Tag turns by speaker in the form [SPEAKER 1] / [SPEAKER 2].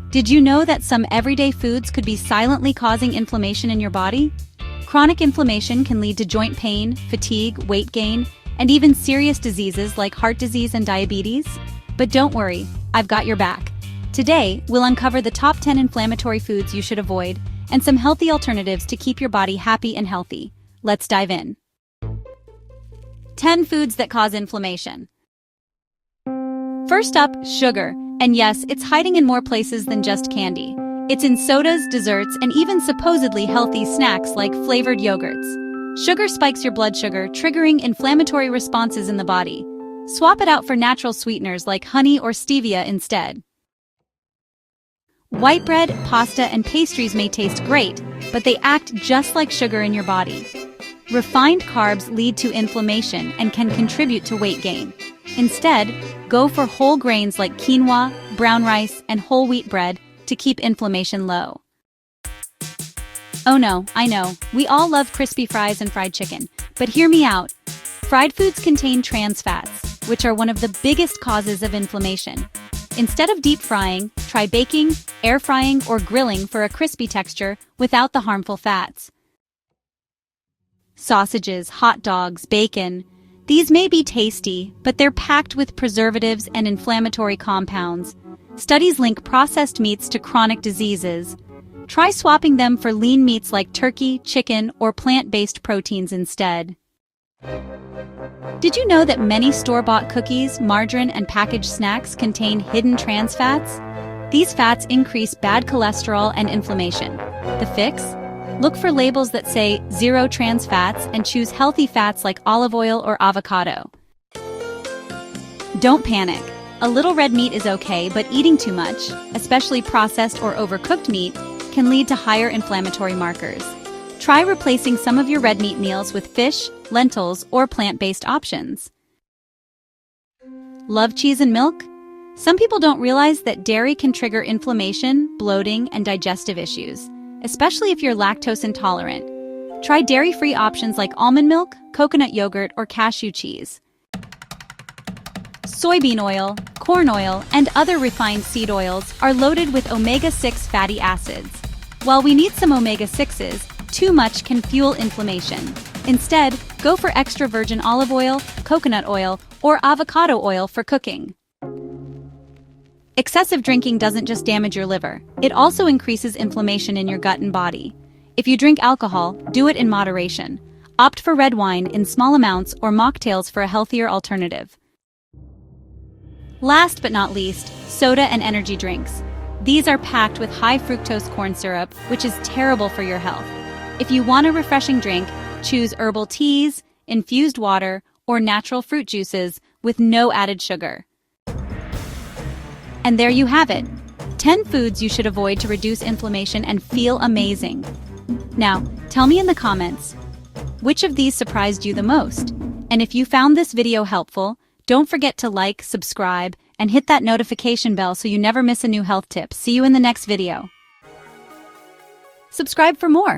[SPEAKER 1] Did you know that some everyday foods could be silently causing inflammation in your body? Chronic inflammation can lead to joint pain, fatigue, weight gain, and even serious diseases like heart disease and diabetes. But don't worry, I've got your back. Today, we'll uncover the top 10 inflammatory foods you should avoid and some healthy alternatives to keep your body happy and healthy. Let's dive in. 10 foods that cause inflammation. First up, sugar. And yes, it's hiding in more places than just candy. It's in sodas, desserts, and even supposedly healthy snacks like flavored yogurts. Sugar spikes your blood sugar, triggering inflammatory responses in the body. Swap it out for natural sweeteners like honey or stevia instead. White bread, pasta, and pastries may taste great, but they act just like sugar in your body. Refined carbs lead to inflammation and can contribute to weight gain. Instead, go for whole grains like quinoa, brown rice, and whole wheat bread to keep inflammation low. Oh no, I know, we all love crispy fries and fried chicken, but hear me out. Fried foods contain trans fats, which are one of the biggest causes of inflammation. Instead of deep frying, try baking, air frying, or grilling for a crispy texture without the harmful fats. Sausages, hot dogs, bacon. These may be tasty, but they're packed with preservatives and inflammatory compounds. Studies link processed meats to chronic diseases. Try swapping them for lean meats like turkey, chicken, or plant-based proteins instead. Did you know that many store-bought cookies, margarine, and packaged snacks contain hidden trans fats? These fats increase bad cholesterol and inflammation. The fix? Look for labels that say zero trans fats and choose healthy fats like olive oil or avocado. Don't panic. A little red meat is okay, but eating too much, especially processed or overcooked meat, can lead to higher inflammatory markers. Try replacing some of your red meat meals with fish, lentils, or plant-based options. Love cheese and milk? Some people don't realize that dairy can trigger inflammation, bloating, and digestive issues, especially if you're lactose intolerant. Try dairy-free options like almond milk, coconut yogurt, or cashew cheese. Soybean oil, corn oil, and other refined seed oils are loaded with omega-6 fatty acids. While we need some omega-6s, too much can fuel inflammation. Instead, go for extra virgin olive oil, coconut oil, or avocado oil for cooking. Excessive drinking doesn't just damage your liver, it also increases inflammation in your gut and body. If you drink alcohol, do it in moderation. Opt for red wine in small amounts or mocktails for a healthier alternative. Last but not least, soda and energy drinks. These are packed with high fructose corn syrup, which is terrible for your health. If you want a refreshing drink, choose herbal teas, infused water, or natural fruit juices with no added sugar. And there you have it, 10 foods you should avoid to reduce inflammation and feel amazing. Now, tell me in the comments, which of these surprised you the most? And if you found this video helpful, don't forget to like, subscribe, and hit that notification bell so you never miss a new health tip. See you in the next video. Subscribe for more.